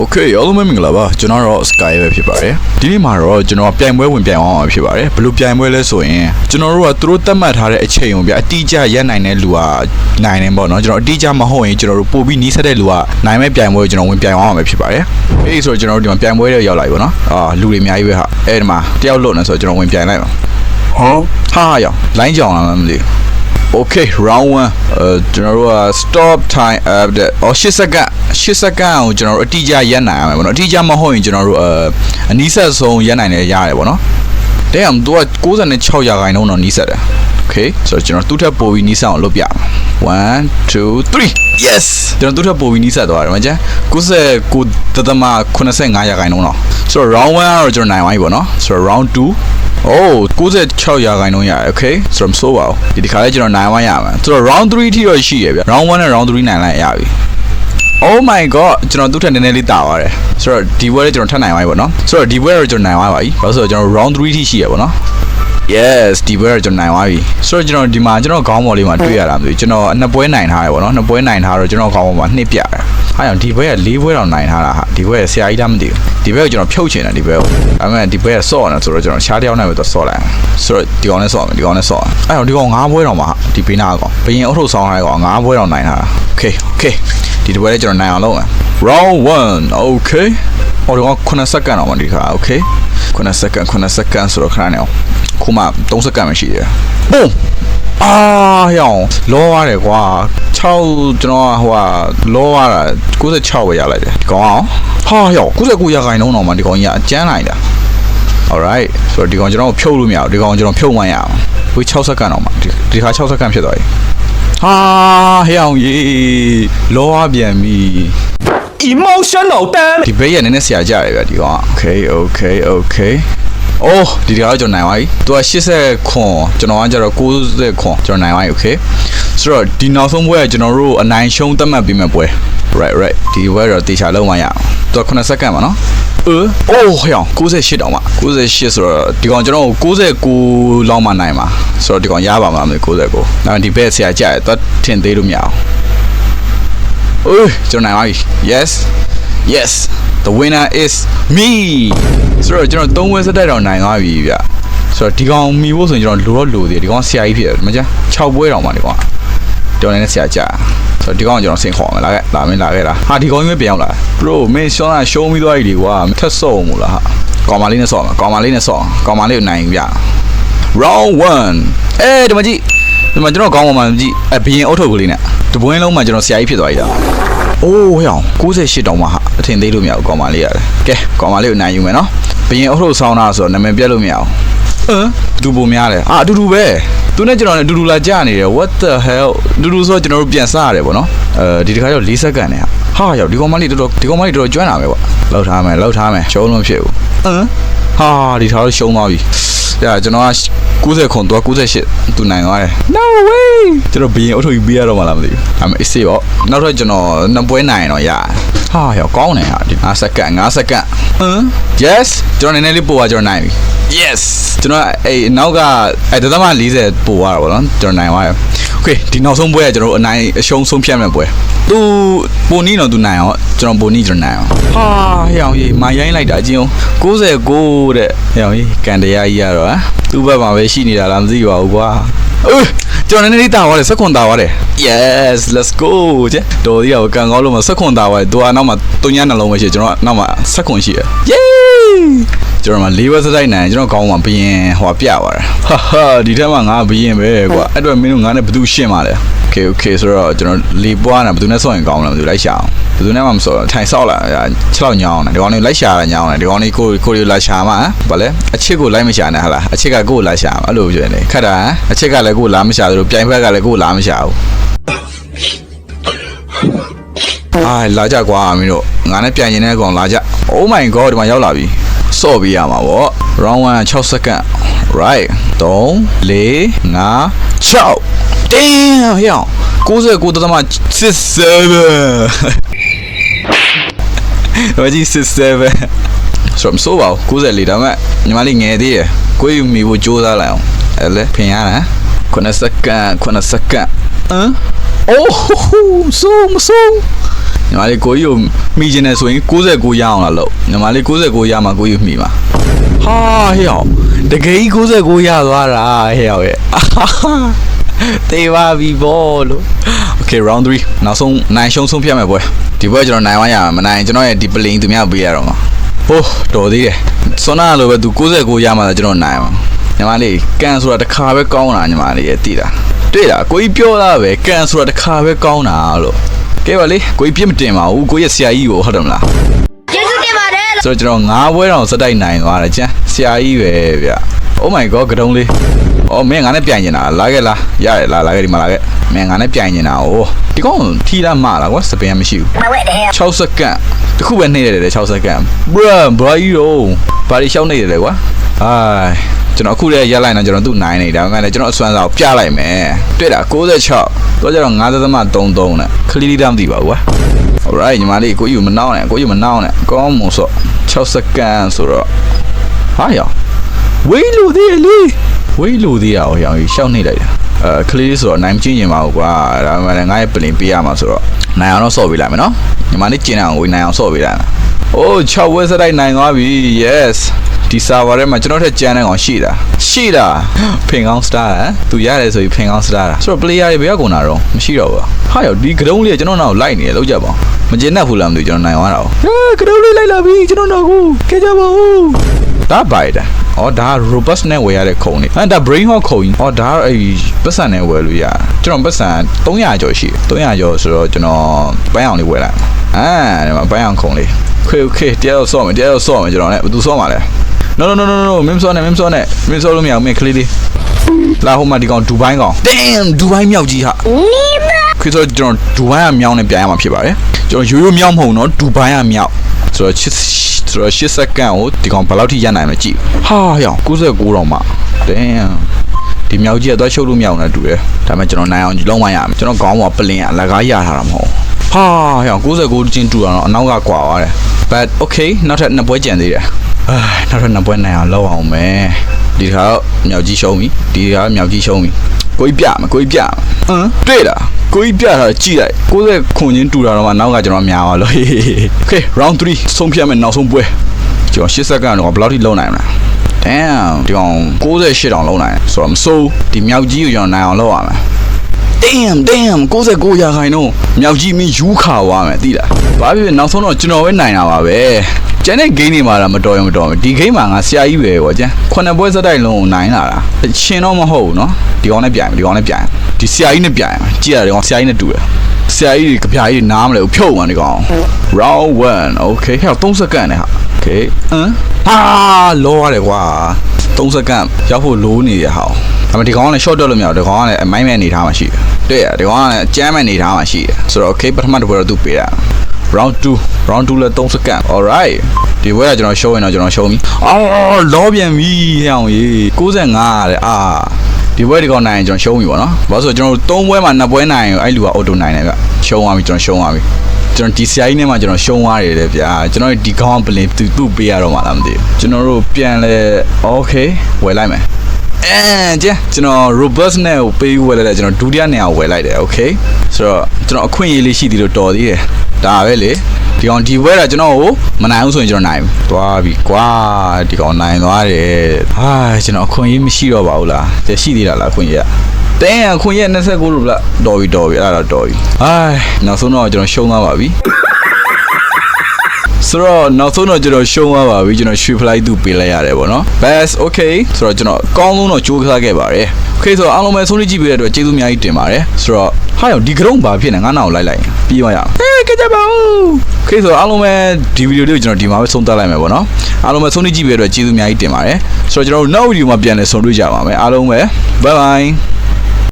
Okay အားလုံးပဲမင်္ဂလာပါကျွန်တော်တော့ Sky ပဲဖြစ်ပါတယ်ဒီနေ့မှာတော့ကျွန်တော်ပြိုင်ပွဲဝင်ပြိုင်အောင်ဖြစ်ပါတယ်ဘယ်လိုပြိုင်ပွဲလဲဆိုရင်ကျွန်တော်တို့ကသူတို့သတ်မှတ်ထားတဲ့အချိန်ကိုပြအတိအကျရက်နိုင်တဲ့လူကနိုင်တယ်ပေါ့နော်ကျွန်တော်အတိအကျမဟုတ်ရင်ကျွန်တော်တို့ပို့ပြီးနီးစပ်တဲ့လူကနိုင်မဲ့ပြိုင်ပွဲကိုကျွန်တော်ဝင်ပြိုင်အောင်ပဲဖြစ်ပါတယ်အေးဆိုတော့ကျွန်တော်တို့ဒီမှာပြိုင်ပွဲတွေရောက်လာပြီပေါ့နော်လူတွေအများကြီးပဲဟာအဲ့ဒီမှာတယောက်လွတ်နေဆိုတော့ကျွန်တော်ဝင်ပြိုင်လိုက်ပါဟာရောက်လိုင်းကြောင်လာမှမသိဘူးOkay round 1ကျွန်တော်တို့က stop time up တဲ့8စက္ကန့်ကိုကျွန်တော်တို့အတိအကျရက်နိုင်ရမယ်ပေါ့နော်အတိအကျမဟုတ်ရင်ကျွန်တော်တို့အနီးဆက်ဆုံးရက်နိုင်တယ်ရတယ်ပေါ့နော်တဲ့အောင်သူက96ရာခိုင်နှုန်းတော့နီးစက်တယ် Okay ဆိုတော့ကျွန်တော်သူ့ထက်ပိုပြီးနီးစက်အောင်လုပ်ပြ1 2 3 yes ကျွန်တော်သူ့ထက်ပိုပြီးနီးစက်သွားတယ်မကျန်99.85ရာခိုင်နှုန်းတော့ဆိုတော့ round 1ကတော့ကျွန်တော်နိုင်သွားပြီပေါ့နော်ဆိုတော့ round 296ရာခိုင်နှုန်းရတယ် Okay ဆိုတော့မဆိုးပါဘူးဒီခါလေးကျွန်တော်နိုင်ဝိုင်းရမယ်ဆိုတော့ round 3 ထိတော့ရှိရဗျ round 1နဲ့ round 3နိုင်လိုက်ရပြီ Oh my god ကျွန်တော်သူ့ထက်နည်းနည်းလေးတာပါတယ်ဆိုတော့ဒီဘွဲလေးကျွန်တော်ထပ်နိုင်ဝိုင်းပေါ့နော်ဆိုတော့ဒီဘွဲတော့ကျွန်တော်နိုင်ဝိုင်းပါပြီဘာလို့ဆိုတော့ကျွန်တော် round 3 ထိရှိရပေါ့နော် Yes ဒီဘွဲတော့ကျွန်တော်နိုင်သွားပြီဆိုတော့ကျွန်တော်ဒီမှာကျွန်တော်ခေါင်းပေါ်လေးမှာတွေ့ရတာမသိဘူးကျွန်တော်နှစ်ပွဲနိုင်ထားတယ်ပေါ့နော်နှစ်ပွဲနိုင်ထားတော့ကျွန်တော်ခေါင်းပေါ်မှာနှစ်ပြတယ်ဟာအောင်ဒီဘွဲက၄ဘွဲတောင်နိုင်ထားတာဟာဒီဘွဲဆရာကြီးတမ်းမသိဘူးဒီဘွဲကိုကျွန်တော်ဖြုတ်ချင်တယ်ဒီဘွဲကိုဒါပေမဲ့ဒီဘွဲကဆော့နေဆိုတော့ကျွန်တော်ရှားတယောက်နဲ့ပဲတော့ဆော့လိုက်ဆိုတော့ဒီကောင်နဲ့ဆော့မယ်ဒီကောင်နဲ့ဆော့အဲ့တော့ဒီကောင်၅ဘွဲတောင်မှာဒီပေးနာကောင်ဘရင်အုတ်ထုတ်ဆောင်းထားတဲ့ကောင်၅ဘွဲတောင်နိုင်ထားတာ Okay ဒီဘွဲလေးကျွန်တော်နိုင်အောင်လုပ်မယ် round 1 Okay ဒီကောင်9စက္ကန့်တော့မှဒီခါ Okay 9စက္ကန့်ဆိုတော့ခဏနေအောင်ခုမှ3စက္ကန့်ပဲရှိတယ် Boom ရောင်လောရတယ်ကွာ6ကျွန်တော်ဟိုဟာလောရတာ96ပဲရလိုက်တယ်ဒီကောင်အောင်ဟာရောင်99ရာခိုင်နှုန်းတော့မှဒီကောင်ကြီးအကျန်းလိုက်တာ Alright ဆိုတော့ဒီကောင်ကျွန်တော်ဖြုတ်လို့မရဘူးဒီကောင်ကျွန်တော်ဖြုတ်မှရအောင်ဝေး6စက္ကန့်တော့မှဒီခါ6စက္ကန့်ဖြစ်သွားပြီဟာရောင်ကြီးလောရပြန်ပြီ emotional damn ဒီဘေးရနည်းနည်းဆရာကြရတယ်ဗျဒီကောင် Okay အိုးဒီကောင်ကျွန်တော်နိုင်ပါပြီသူက80ခွန်ကျွန်တော်ကကျတော့90ခွန်ကျွန်တော်နိုင်ပါပြီ Okay ဆိုတော့ဒီနောက်ဆုံးပွဲကကျွန်တော်တို့အနိုင်ရှုံးသတ်မှတ်ပြီးမဲ့ပွဲ right ဒီပွဲတော့တေချာလုံးမရအောင်သူက9စက္ကန့်ပါနော်အိုးဟောင်း98တောင်မှ98ဆိုတော့ဒီကောင်ကျွန်တော်99လောက်မှနိုင်ပါဆိုတော့ဒီကောင်ရပါမှာမလို့99ဒါပေမဲ့ဒီဘက်ဆရာကြတယ်သူထင်သေးလို့မရအောင်အိုးကျွန်တော်နိုင်ပါပြီ yes the winner is me ဆိုတော့ကျွန်တော်3ဝက်စတက်တော့နိုင်သွားပြီဗျဆိုတော့ဒီကောင်မီဖို့ဆိုရင်ကျွန်တော်လိုသေးတယ်ဒီကောင်ဆရာကြီးဖြစ်တယ်မကျ6ပွဲတောင်မှဒီကောင်တော်နေဆရာကြာဆိုတော့ဒီကောင်ကျွန်တော်ဆင်ခေါ်မယ်လာခဲ့လားဟာဒီကောင်ကြီးပဲပြန်ရောက်လာ bro မင်းရှောင်းတာရှုံးပြီးသွားပြီကွာမထက်ဆော့မို့လားဟာကောင်မလေးနဲ့ဆော့မှာကောင်မလေးကိုနိုင်ဗျ round 1ဒီမှာကြည့်ဒီမှာကျွန်တော်ခေါင်းပေါ်မှာကြည့်ဘရင်အုတ်ထုတ်ကလေးနဲ့တပွင်းလုံးမှာကျွန်တော်ဆရာကြီးဖြစ်သွားပြီလားအိုးဟောင်း98တောင်မှဟာအထင်သေးလို့မရဘူးကောင်မလေးရတယ်ကဲကောင်မလေးကိုနိုင်ယူမယ်နော်ဘရင်အုတ်ထုတ်ဆောင်းတာဆိုတော့နာမည်ပြတ်လို့မရဘူးဒူပုံများတယ်အတူတူပဲသူနဲ့ကျွန်တော်နဲ့အတူတူလာကြနေတယ် what the hell ဒူတူဆိုကျွန်တော်တို့ပြန်စားရတယ်ပေါ့နော်ဒီတစ်ခါတော့4စက္ကန့်နဲ့ဟာရောက်ဒီကောင်မလေးတော်တော်ကျွမ်းတာပဲကွာလောက်ထားမယ်ရှုံးလို့မဖြစ်ဘူးဟာဒီထားတော့ရှုံးသွားပြီကျွန်တော်က90ခွန်တော့98သူနိုင်သွားတယ် no way ကျွန်တော်ဘရင်အုတ်ထုတ်ပြီးရတော့မှလားမသိဘူးဒါပေမဲ့အစ်စေးပေါ့နောက်တော့ကျွန်တော်နှစ်ပွဲနိုင်တော့ရဟာရောက်ကောင်းတယ်ဟာဒီ5စက္ကန့်yes ကျွန်တော်နည်းနည်းလေးပို့သွားကျွန်တော်နိုင်ပြီ yes ကျွန်တော်နောက်ကဒသမ40ပို့သွားတာပေါ့နော်ကျွန်တော်နိုင်သွားတယ် okay ဒီနောက်ဆုံးပွဲကကျွန်တော်အနိုင်အရှုံးဆုံးဖြတ်မဲ့ပွဲသူပိုနီးတော့သူနိုင်အောင်ကျွန်တော်ပိုနီးကျွန်တော်နိုင်အောင်ဟာဟောင်ကြီးမရိုင်းလိုက်တာအချင်း99တဲ့ဟောင်ကြီးကန်တရားကြီးရတော့သူ့ဘက်မှာပဲရှိနေတာလားမသိပါဘူးကွာကျွန်တော်နည်းနည်းတာသွားတယ်စက္ကွန်တာသွားတယ် yes let's go ကျတော်ကြီးကကန်ကောင်းလို့မစက္ကွန်တာသွားတယ်သူကနောက်မှာ3ညနှလုံးပဲရှိကျွန်တော်ကနောက်မှာစက္ကွန်ရှိတယ် yay ကျွန်တော်မှာ၄ဘက်စတိုက်နိုင်ကျွန်တော်ကောင်းမှာဘရင်ဟိုပြသွားတယ်ဟာဒီထက်မှငါဘရင်ပဲကွာအဲ့တော့မင်းတို့ငါနဲ့ဘယ်သူရှင်းပါလဲ okay ဆိုတော့ကျွန်တော်လေပွားနေတာဘယ်သူနဲ့ဆော့ရင်ကောင်းလဲဘယ်သူလိုက်ရှာအောင်ဘယ်သူနဲ့မှမဆော့ထိုင်ဆော့လာ6လောက်ညောင်းတယ်ဒီကောင်လေးလိုက်ရှာတာညောင်းတယ်ဒီကောင်လေးကိုလာရှာမှာဗါလဲအချစ်ကိုလိုက်မရှာနဲ့ဟာလားအချစ်ကကိုလာရှာမှာအဲ့လိုပြောနေခက်တာအချစ်ကလည်းကိုလာမရှာသလိုပြိုင်ဘက်ကလည်းကိုလာမရှာဘူးလာကြကွာမင်းတို့ငါနဲ့ပြန်ရင်တဲ့ကောင်လာကြ oh my god ဒီမှာရောက်လာပြီဆော့ပြီးရမှာပေါ့ round 1 6စက္ကန့် right 3 4 5 6 damn ဟေ့99.67ဘာကြီး67ဆိုတော့မစိုးပါဘူး94ဒါပေမဲ့ညီမလေးငယ်သေးတယ်ကိုယ်ယူမိဖို့ကြိုးစားလိုက်အောင်အဲ့လေဖင်ရတာ9စက္ကန့်အိုးဆိုမဆို ညီမလေးကိုကြီးကိုမိချင်တယ်ဆိုရင်69ရအောင်လားလို့ညီမလေး69ရမှာကိုကြီးမိမှာဟာဟဲ့အောင်တကယ်ကြီး69ရသွားတာဟဲ့အောင်ရဲ့တေးပါပြီဘောလို့ Okay round 3နောက်ဆုံးနိုင်ရှုံးဆုံးဖြတ်မယ်ပွဲဒီပွဲကျွန်တော်နိုင်ဝမ်းရမှာမနိုင်ကျွန်တော်ရဲ့ဒီပလင်သူများပေးရတော့မှာဟိုးတော်သေးတယ်စွမ်းနာလိုပဲသူ69ရမှာကျွန်တော်နိုင်မှာညီမလေးကန်ဆိုတာတစ်ခါပဲကောင်းတာညီမလေးရဲ့တည်တာတွေ့လားကိုကြီးပြောတာပဲကန်ဆိုတာတစ်ခါပဲကောင်းတာလို့ကဲပါလေကိုကြီးပြစ်မတင်ပါဘူးကိုကြီးရဲ့ဆရာကြီးကိုဟုတ်တယ်မလားကျေးဇူးတင်ပါတယ်လို့ဆိုတော့ကျွန်တော်9ပွဲတောင်စတိုက်နိုင်သွားတယ်ကျန်ဆရာကြီးပဲဗျ Oh my god ကတုံးလေးအော်မင်းငါနဲ့ပြိုင်နေတာလာခဲ့လားရတယ်လာခဲ့ဒီမှာလာခဲ့မင်းငါနဲ့ပြိုင်နေတာ哦ဒီကောင်ထီလာမလားကွာစပင်မရှိဘူး6စက္ကန့်တခုပဲနှိမ့်ရတယ်6စက္ကန့် bruh ဘာကြီးတော့ဘာတွေရှောင်းနေတယ်လဲကွာဟိုင်းကျွန်တော်အခုလည်းရက်လိုက်တော့ကျွန်တော်သူ့နိုင်နေတာငါလည်းကျွန်တော်အစွမ်းစားကိုပြလိုက်မယ်တွေ့လား96တော့ကျတော့9.33နဲ့ခလီလီတမ်းမသိပါဘူးကွာ alright ညီမလေးကိုယူမနှောင်းနဲ့ကောင်းမွန်စော့6စက္ကန့်ဆိုတော့ဟာရောဝေးလူသေးလေဝေးလူသေးရအောင်ရောင်ရှောက်နေလိုက်တာကလေးဆိုတော့နိုင်မချင်းရင်ပါဘူးကွာဒါမှလည်းငါရဲ့ပလင်ပေးရမှာဆိုတော့နိုင်အောင်တော့ဆော့ပေးလိုက်မယ်နော်ညီမလေးကျင်းအောင်ဝေးနိုင်အောင်ဆော့ပေးလိုက်မယ်အိုး6ဝက်စတိုက်နိုင်သွားပြီ yes ဒီ server ထဲမှာကျွန်တော်ထက်ကျန်တဲ့ကောင်ရှိတာဖင်ကောင်း star ဟမ်သူရတယ်ဆိုပြီးဖင်ကောင်း star တာဆိုတော့ player တွေဘယ်ရောက်ကုန်တာတော့မရှိတော့ဘူးဟာရောဒီကတုံးလေးကကျွန်တော်နောက်လိုက်နေတယ်လောက်ကြပါမကျင်တတ်ဘူးလားမသိဘူးကျွန်တော်နိုင်သွားတာကတုံးလေးလိုက်လာပြီကျွန်တော်နောက်ကိုကြကြပါဦးဒါပိုက်တာအော်ဒါ robust နဲ့ဝယ်ရတဲ့ခုံနေဒါ brain hawk ခုံကြီးအော်ဒါအဲ့ပတ်စံနဲ့ဝယ်လို့ရကျွန်တော်ပတ်စံ300ကျော်ရှိ300ကျော်ဆိုတော့ကျွန်တော်ပန်းအောင်လေးဝယ်လိုက်ဒီမှာပန်းအောင်ခုံလေး okay တရားတော့ဆော့မယ်ကျွန်တော်နဲ့ဘယ်သူဆော့မှာလဲnoမင်းစောနဲ့လို့မရဘူးမင်းကလေးလေးလာဟိုမှာဒီကောင်ဒူဘိုင်းကောင် damn ဒူဘိုင်းမြောက်ကြီးဟာခေတ်ဆိုကျွန်တော်ဒူဘိုင်းကမြောင်းနဲ့ပြန်ရမှာဖြစ်ပါတယ်ကျွန်တော်ရိုးမြောင်းမဟုတ်နော်ဒူဘိုင်းကမြောက်ဆိုတော့8စက္ကန့်ကိုဒီကောင်ဘယ်လောက်ထိရနိုင်မလဲကြည့်ဟာရောင်69တော့မှ damn ဒီမြောက်ကြီးကတော့ရှုပ်လို့မရအောင်နဲ့တူတယ်ဒါပေမဲ့ကျွန်တော်နိုင်အောင်လုံးဝရမယ်ကျွန်တော်ခေါင်းပေါ်ပလင်ကအလကားရထားတာမဟုတ်ဟာရောင်69ချင်းတူတာတော့အနောက်ကကွာသွားတယ် but okay နောက်ထပ်2ပွဲကြံသေးတယ်နောက်ထပ်2ပွဲနိုင်အောင်လောက်အောင်မယ်ဒီခါတော့မြောက်ကြီးရှုံးပြီကိုကြီးပြမယ်တွေ့လားကိုကြီးပြတာကြည့်လိုက်60ခွန်ချင်းတူတာတော့မှနောက်ကကျွန်တော်များပါလို့ okay round 3ဆုံးဖြတ်မယ်နောက်ဆုံးပွဲကျွန်တော်8စက္ကန့်တော့ဘယ်လောက်ထိလုံးနိုင်မလဲ damn ဒီကောင်68တောင်လုံးနိုင်ဆိုတော့မစိုးဒီမြောက်ကြီးကိုကျွန်တော်နိုင်အောင်လုပ်ရမယ် damn 69ရာခိုင်နှုန်းမြောက်ကြီးမင်းယူခါသွားမယ်သိလားဘာဖြစ်ဖြစ်နောက်ဆုံးတော့ကျွန်တော်ပဲနိုင်တာပါပဲကျန်တဲ့ game တွေမှာတော့မတော်ဘူးဒီ game မှာငါဆရာကြီးပဲပေါ့ကျန်9ပွဲစတိုက်လုံးကိုနိုင်လာတာရှင်တော့မဟုတ်ဘူးเนาะဒီကောင်နဲ့ပြိုင်ဒီဆရာကြီးနဲ့ပြိုင်ကြည့်ရတယ်ကောင်ဆရာကြီးနဲ့တူတယ်ဆရာကြီးကြပြားကြီးနားမလဲဖြုတ်မှဒီကောင် round 1 okay ဟဲ့3စက္ကန့်နဲ့ဟာ okay ဟာလောရတယ်ကွာ3စက္ကန့်ရောက်ဖို့လိုနေရဟာဒါပေမဲ့ဒီကောင်ကလည်း short တော့လို့မရဘူးဒီကောင်ကလည်းအမိုင်းမဲ့နေထားမှရှိတယ်တွေ့ရဒီကောင်ကလည်းအကျမ်းမဲ့နေထားမှရှိတယ်ဆိုတော့ okay ပထမတစ်ပွဲတော့သူပေးတာround 2လဲ3စက္ကန့် alright ဒီပွဲကကျွန်တော် show ရင်တော့ကျွန်တော် show ပြီအော်လောပြန်ပြီဟဲ့အောင်ကြီး95တဲ့ဒီပွဲဒီကောင်နိုင်ရင်ကျွန်တော် show ပြီပေါ့နော်ဘာလို့ဆိုကျွန်တော်3ပွဲမှာ2ပွဲနိုင်ရင်အဲ့လူက auto နိုင်တယ်ဗျ show သွားပြီကျွန်တော် show သွားပြီကျွန်တော်ဒီဆရာကြီးနဲ့မှကျွန်တော် show သွားတယ်လေဗျာကျွန်တော်ဒီကောင်ပလင်သူ့ပေးရတော့မှလားမသိဘူးကျွန်တော်တို့ပြန်လဲ okay ဝယ်လိုက်မယ်ကျွန်တော် robust နဲ့ကိုပေးဝယ်လိုက်တယ်ကျွန်တော်ဒုတိယနေရာဝယ်လိုက်တယ် okay ဆိုတော့ကျွန်တော်အခွင့်အရေးလေးရှိသေးလို့တော်သေးတယ်ဒါပဲလေဒီကောင်ဒီဝဲတာကျွန်တော်ကိုမနိုင်ဘူးဆိုရင်ကျွန်တော်နိုင်ပြီသွားပြီကွာဒီကောင်နိုင်သွားတယ်ဟာကျွန်တော်အခွင့်အရေးမရှိတော့ပါဘူးလားရှိသေးတာလားအခွင့်အရေးအခွင့်အရေး29လို့လားတော်ပြီအဲ့ဒါတော့တော်ပြီနောက်ဆုံးတော့ကျွန်တော်ရှုံးသွားပါပြီဆိုတော့နောက်ဆုံးတော့ကျွန်တော်ရှုံးသွားပါပြီကျွန်တော်ရွှေဖလိုက်သူပေးလိုက်ရတယ်ပေါ့နော် best okay ဆိုတော့ကျွန်တော်အကောင်းဆုံးတော့ကြိုးစားခဲ့ပါတယ် okay ဆိုတော့အားလုံးပဲဆုံးဖြတ်ကြည့်ပေးတဲ့အတွက်ကျေးဇူးအများကြီးတင်ပါတယ်ဆိုတော့ဟာရောဒီကရုံဘာဖြစ်နေငါ့နောက်လိုက်ပြီးသွားရအောင်ကြပါဦး okay ဆိုတော့အားလုံးပဲဒီဗီဒီယိုလေးကိုကျွန်တော်ဒီမှာပဲဆုံးသတ်လိုက်မယ်ပေါ့နော်အားလုံးပဲဆုံးဖြတ်ကြည့်ပေးတဲ့အတွက်ကျေးဇူးအများကြီးတင်ပါတယ်ဆိုတော့ကျွန်တော်တို့နောက်ဗီဒီယိုမှာပြန်လည်ဆုံတွေ့ကြပါမယ်အားလုံးပဲ bye bye